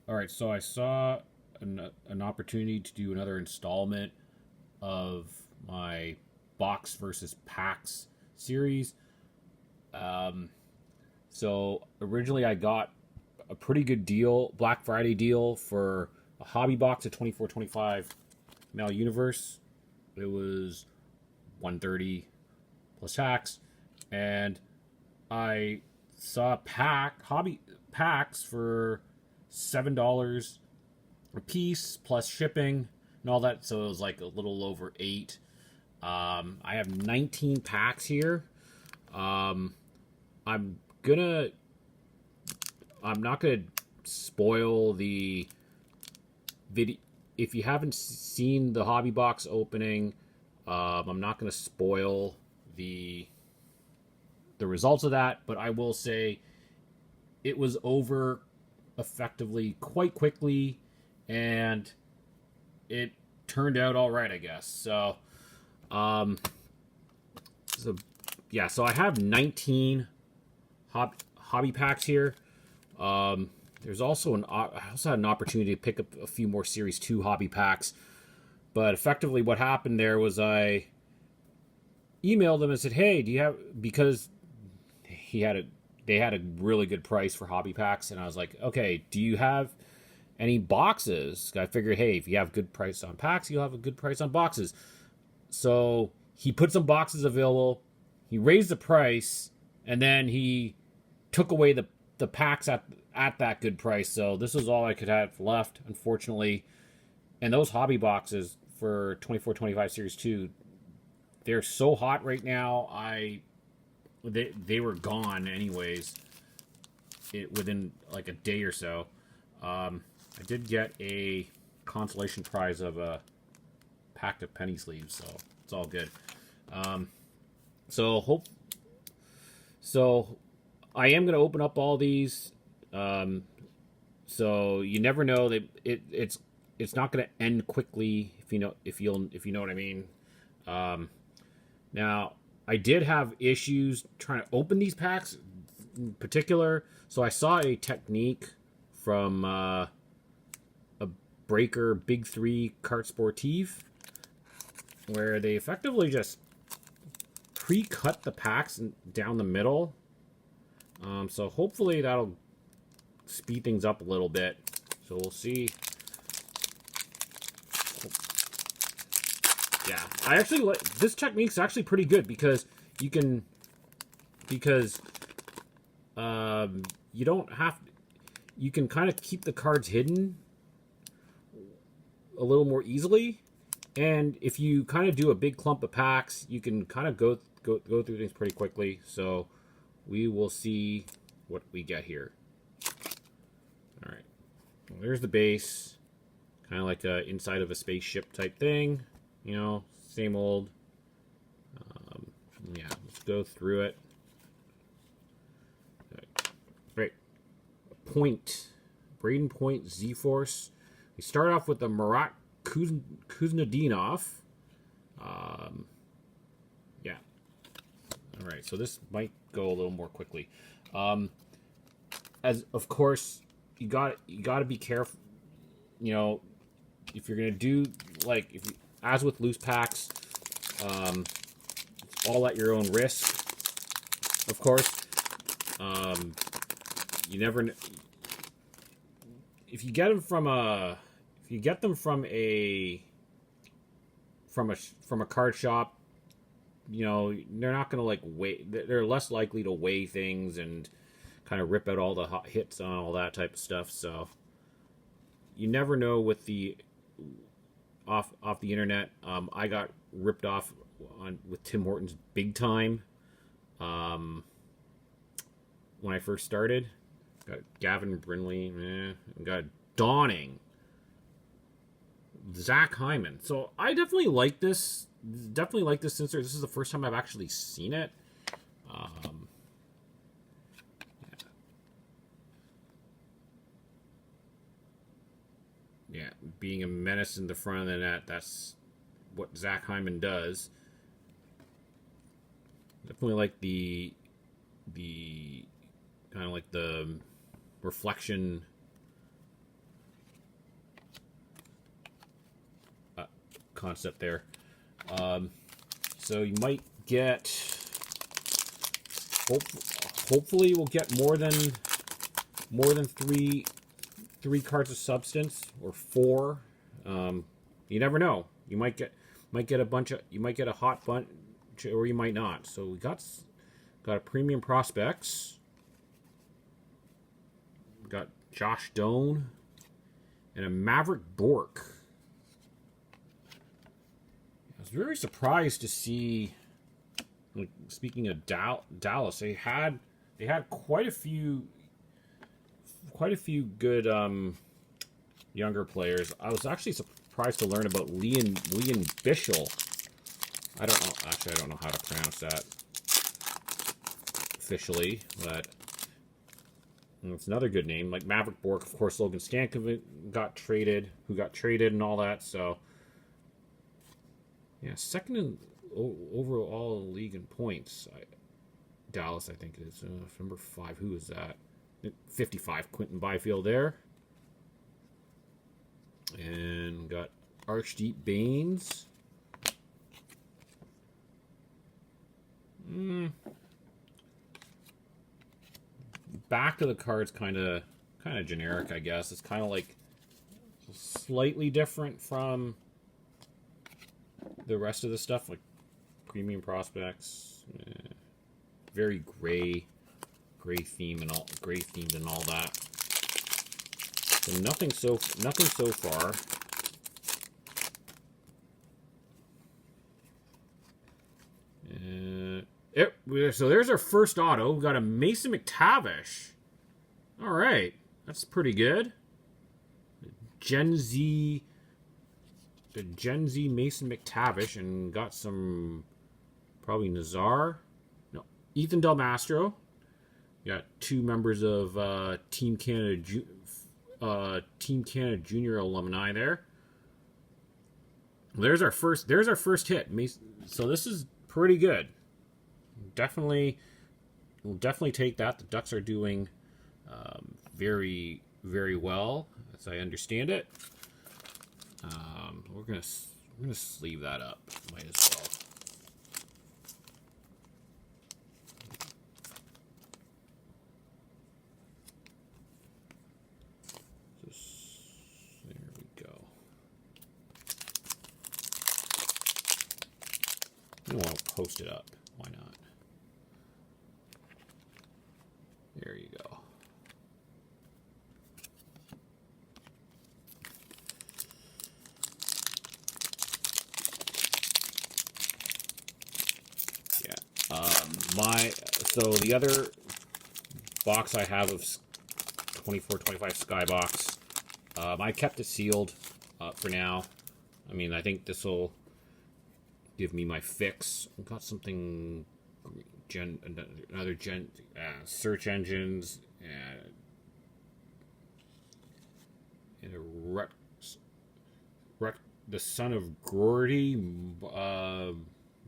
All right, so I saw an opportunity to do another installment of my box versus packs series. Um, so originally I got a pretty good deal, Black Friday deal for a hobby box of 2425 Mail Universe. It was 130 plus tax, and I saw pack hobby packs for $7 a piece plus shipping and all that. So it was like a little over eight. I have 19 packs here. Um, I'm gonna. I'm not gonna spoil the video. If you haven't seen the hobby box opening, I'm not gonna spoil the the results of that. But I will say it was over effectively quite quickly, and it turned out all right, I guess. Um, so yeah, so I have 19 hobby packs here. There's also I also had an opportunity to pick up a few more Series 2 hobby packs, but effectively what happened there was I emailed them and said, "Hey, do you have?" Because he had a they had a really good price for hobby packs, and I was like, "Okay, do you have any boxes?" I figured, hey, if you have good price on packs, you'll have a good price on boxes. So he put some boxes available. He raised the price, and then he took away the packs at that good price. So this was all I could have left, unfortunately. And those hobby boxes for 2425 Series 2, they're so hot right now. They were gone anyways. Within like a day or so. I did get a consolation prize of a pack of penny sleeves, so it's all good. Um, so hope so. I am going to open up all these. Um, so you never know. It's not going to end quickly if you know what I mean. Um, Now I did have issues trying to open these packs in particular. So I saw a technique from a Breaker Big 3 Cart Sportive where they effectively just pre-cut the packs down the middle. So hopefully that'll speed things up a little bit. So we'll see. Yeah, I actually like this technique's actually pretty good because you can you don't have you can kind of keep the cards hidden a little more easily, and if you kind of do a big clump of packs, you can kind of go through things pretty quickly. So we will see what we get here. All right, well, there's the base, kind of like a inside of a spaceship type thing. You know, same old. Yeah, let's go through it. Right. Point. Braden Point Z-Force. We start off with the Marat Kuznetsov. Yeah. All right, so this might go a little more quickly. As of course, you got to be careful. You know, if you're gonna do like if you, as with loose packs, it's all at your own risk. Of course, you never. If you get them from a, if you get them from a card shop, you know they're not gonna like weigh. They're less likely to weigh things and kind of rip out all the hot hits on all that type of stuff. So you never know with the off the internet. I got ripped off with Tim Hortons big time when I first started. Got Gavin Brindley, got Dawning, Zach Hyman. So I definitely like this. Definitely like this sensor. This is the first time I've actually seen it. Yeah, being a menace in the front of the net. That's what Zach Hyman does. Definitely like the kind of like the reflection concept there. So you might get, hopefully we'll get more than three cards of substance, or 4. You never know. You might get a bunch of, you might get a hot bunch, or you might not. So we got a premium prospects. We got Josh Doan and a Maverick Bork. I was very surprised to see, like, speaking of Dallas, they had quite a few good younger players. I was actually surprised to learn about Leon Bischel. I don't know how to pronounce that officially, but it's another good name. Like Maverick Bork, of course, Logan Stankovic who got traded and all that. So yeah, second in overall league in points. Dallas, I think it is number 5. Who is that? 55, Quentin Byfield there. And got Archdeep Baines. Back of the card's kind of generic, I guess. It's kind of like slightly different from the rest of the stuff, like premium prospects. Very gray themed and all that. So nothing so far. So there's our first auto. We've got a Mason McTavish. All right, that's pretty good. The Gen Z Mason McTavish, and got some probably Ethan Del Mastro. Got 2 members of Team Canada Junior alumni there. There's our first hit. So this is pretty good. We'll definitely take that. The Ducks are doing very, very well, as I understand it. We're gonna sleeve that up. Might as well. There we go. I'll post it up. Why not? There you go. Yeah. So the other box I have of 24-25 Skybox, I kept it sealed for now. I mean, I think this will give me my fix. I've got something search engines and a the son of Gordy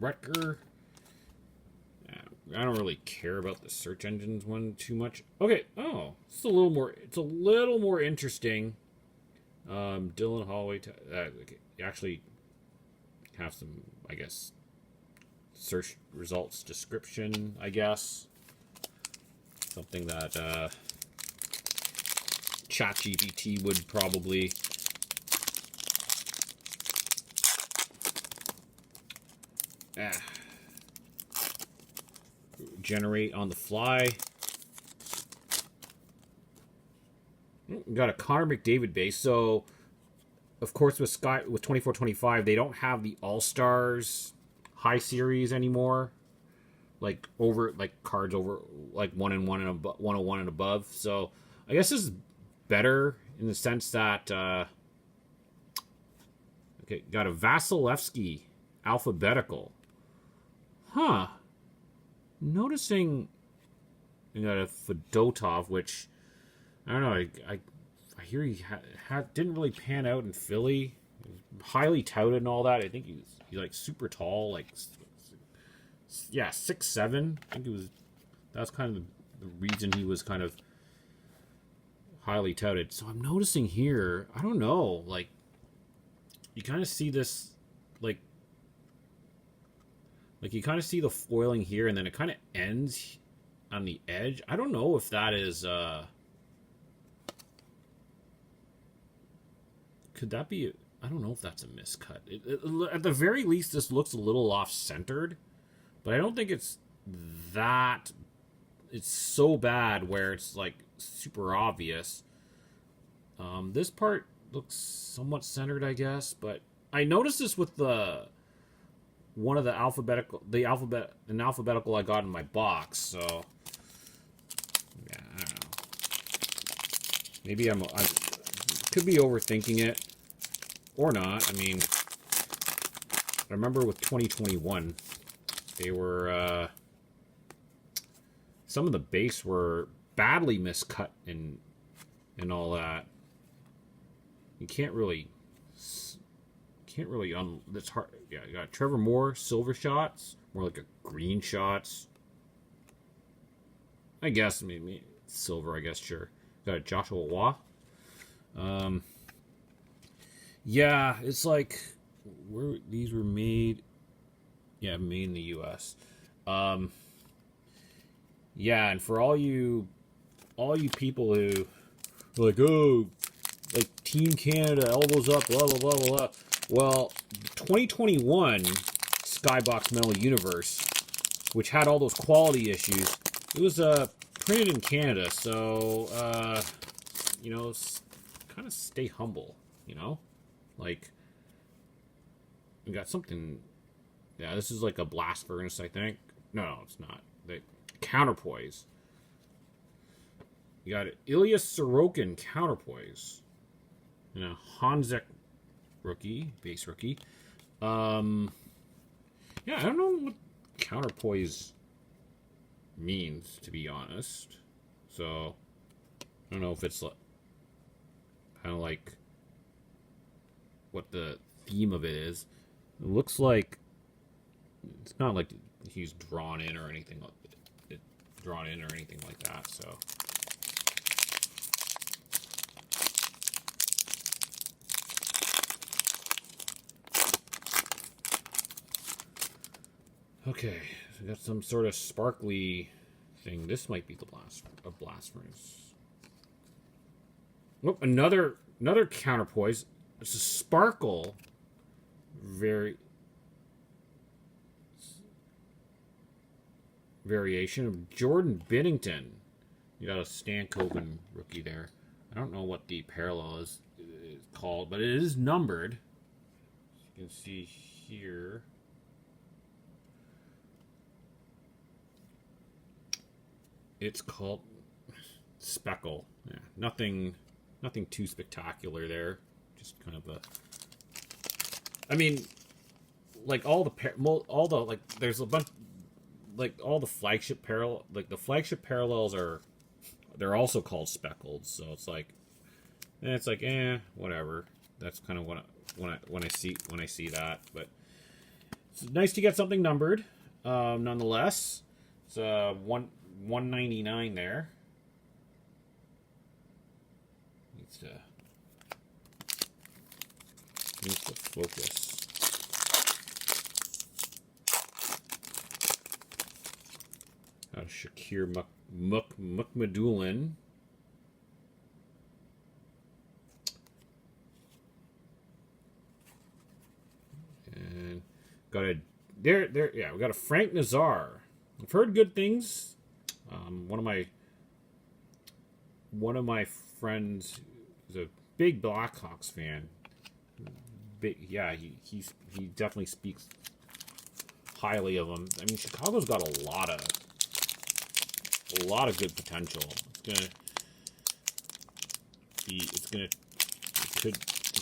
Rutger. I don't really care about the search engines one too much. Okay, it's a little more interesting. Dylan Holloway actually have some, I guess, search results description, I guess. Something that ChatGPT would probably generate on the fly. Got a Connor McDavid base. So, of course, with 24-25, they don't have the All-Stars high series anymore. Like cards over like 101 and above, 101 and above. So I guess this is better in the sense that okay, got a Vasilevsky alphabetical. Noticing you got a Fedotov, which I don't know. I hear he didn't really pan out in Philly. Highly touted and all that. I think he's like super tall, like 6'7". I think that's kind of the reason he was kind of highly touted. So I'm noticing here, I don't know, like you kind of see this like you kind of see the foiling here, and then it kind of ends on the edge. I don't know if that is could that be? I don't know if that's a miscut. At the very least, this looks a little off-centered, but I don't think it's that. It's so bad where it's like super obvious. This part looks somewhat centered, I guess, but I noticed this with one of the alphabetical I got in my box. So yeah, I don't know. Maybe I could be overthinking it. Or not. I mean, I remember with 2021, they were, some of the base were badly miscut and all that. You can't really, that's hard. Yeah, you got Trevor Moore, silver shots, more like a green shots. I guess, maybe silver, I guess, sure. Got Joshua Waugh. Yeah, it's like these were made. Yeah, made in the U.S. Yeah, and for all you people who are like, oh, like Team Canada, elbows up, blah blah blah blah blah. Well, 2021 Skybox Metal Universe, which had all those quality issues, it was printed in Canada, so you know, kind of stay humble, you know. Like, we got something. Yeah, this is like a blast furnace, I think. No, it's not. The counterpoise. You got Ilya Sorokin counterpoise. And a Hanzek rookie, base rookie. Yeah, I don't know what counterpoise means, to be honest. So, I don't know if it's kind of like what the theme of it is. It looks like it's not like he's drawn in or anything like that. So okay, so we got some sort of sparkly thing. This might be the blast furnace. Oh, another counterpoise. It's a sparkle variation of Jordan Binnington. You got a Stan Coben rookie there. I don't know what the parallel is called, but it is numbered. As you can see here. It's called Speckle. Yeah, nothing too spectacular there. Just kind of a. I mean, like like there's a bunch, like all the flagship the flagship parallels they're also called speckled. So it's like, whatever. That's kind of when I see that. But it's nice to get something numbered, nonetheless. It's 199 there. Needs to focus. Shakir Mukmadulin. And got a yeah, we got a Frank Nazar. I've heard good things. One of my friends is a big Blackhawks fan. Yeah, he definitely speaks highly of them. I mean, Chicago's got a lot of good potential. It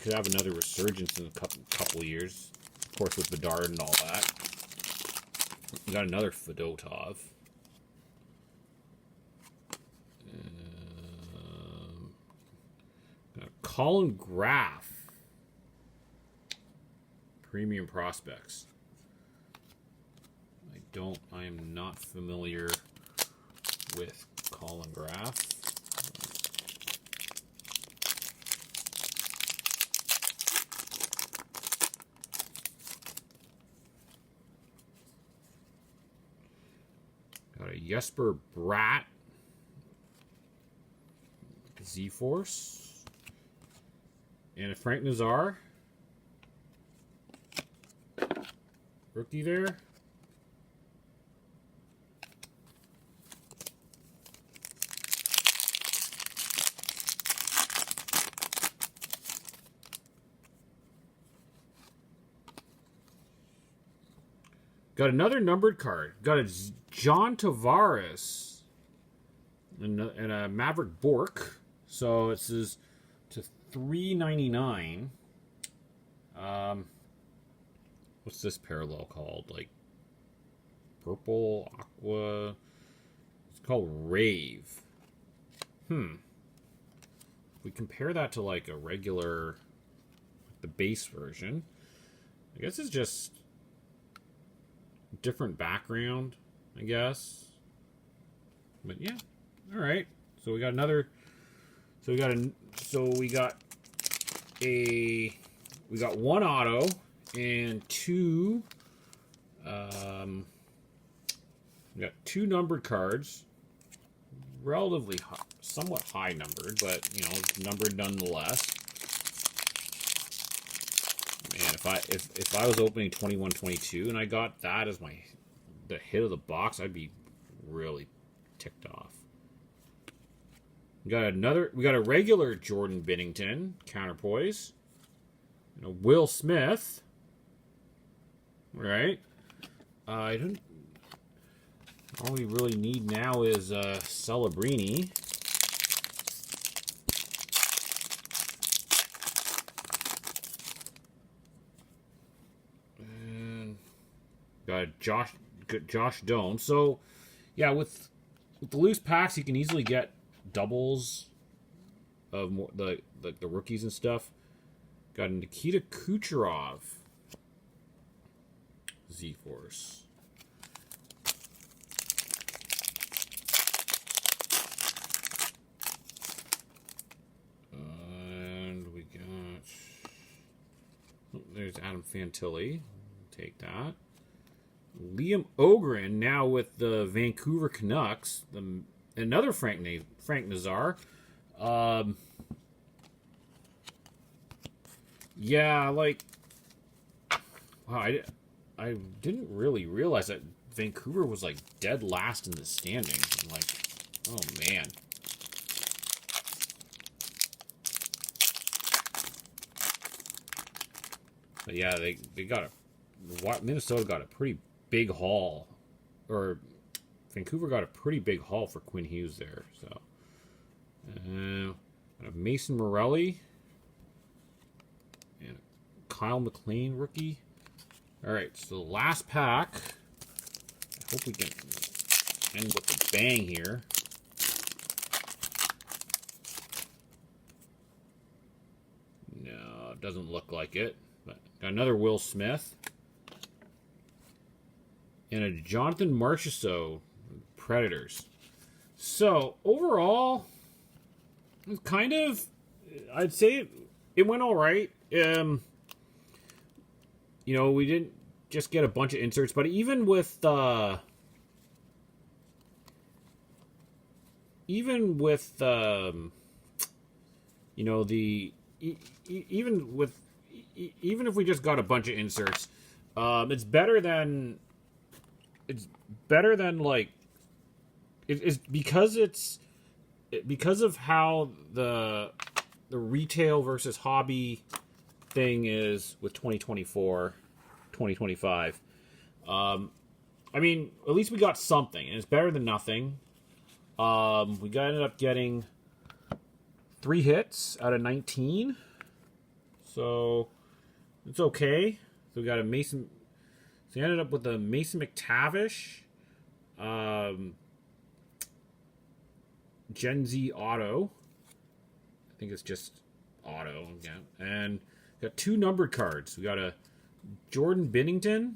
could have another resurgence in a couple of years. Of course, with Bedard and all that. We got another Fedotov. Got Colin Graff. Premium prospects. I am not familiar with Colin Graff. Jesper Bratt Z-Force. And a Frank Nazar. Rookie there. Got another numbered card. Got a John Tavares and a Maverick Bork. So it says to $3.99. What's this parallel called? Like purple, aqua. It's called Rave. If we compare that to like a regular, the base version, I guess it's just different background, I guess. But yeah, all right. So we got another. So we got one auto and two. We got two numbered cards, relatively somewhat high numbered, but you know, numbered nonetheless. Man, if I was opening 21-22 and I got that as the hit of the box, I'd be really ticked off. We got a regular Jordan Binnington counterpoise. And a Will Smith. Right. All we really need now is Celebrini. And got Josh Doan. So yeah, with the loose packs, you can easily get doubles of the rookies and stuff. Got Nikita Kucherov Z-Force. And we got... Oh, there's Adam Fantilli. Take that. Liam Ogren now with the Vancouver Canucks. Another Frank Nazar. Yeah, like... Wow, I didn't really realize that Vancouver was, like, dead last in the standings. I'm like, oh, man. But yeah, they got Minnesota got a pretty big haul. Or Vancouver got a pretty big haul for Quinn Hughes there. So, Mason Morelli. And Kyle McLean rookie. Alright, so the last pack. I hope we can end with a bang here. No, it doesn't look like it. But got another Will Smith. And a Jonathan Marchessault, Predators. So, overall, kind of, I'd say it went all right. You know, we didn't just get a bunch of inserts, but even with you know, even if we just got a bunch of inserts, it's better than like it's because of how the retail versus hobby thing is with 2024, 2025. I mean, at least we got something, and it's better than nothing. Ended up getting 3 hits out of 19, so it's okay. So we got a Mason. So we ended up with a Mason McTavish, Gen Z auto. I think it's just auto, yeah. And got 2 numbered cards. We got a Jordan Binnington,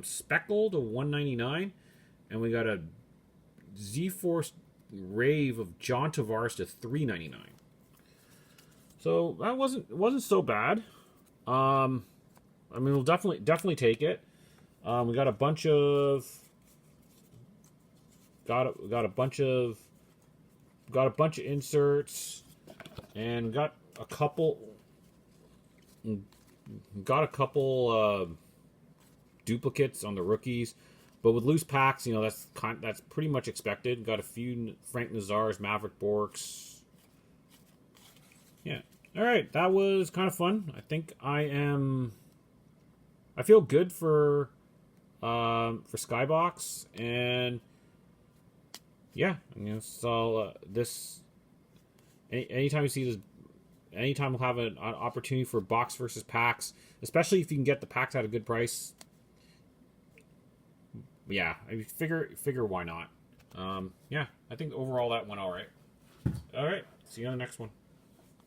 speckled to 199, and we got a Z-Force Rave of John Tavares to 399. So that wasn't so bad. I mean, we'll definitely take it. We got a bunch of got a bunch of inserts, and got a couple duplicates on the rookies. But with loose packs, you know, that's pretty much expected. Got a few Frank Nazars, Maverick Borks. Yeah. All right, that was kind of fun. I think I feel good for Skybox, and yeah, so this anytime you see this, anytime we'll have an opportunity for box versus packs, especially if you can get the packs at a good price. Yeah, I figure why not? Yeah, I think overall that went all right. All right, see you on the next one.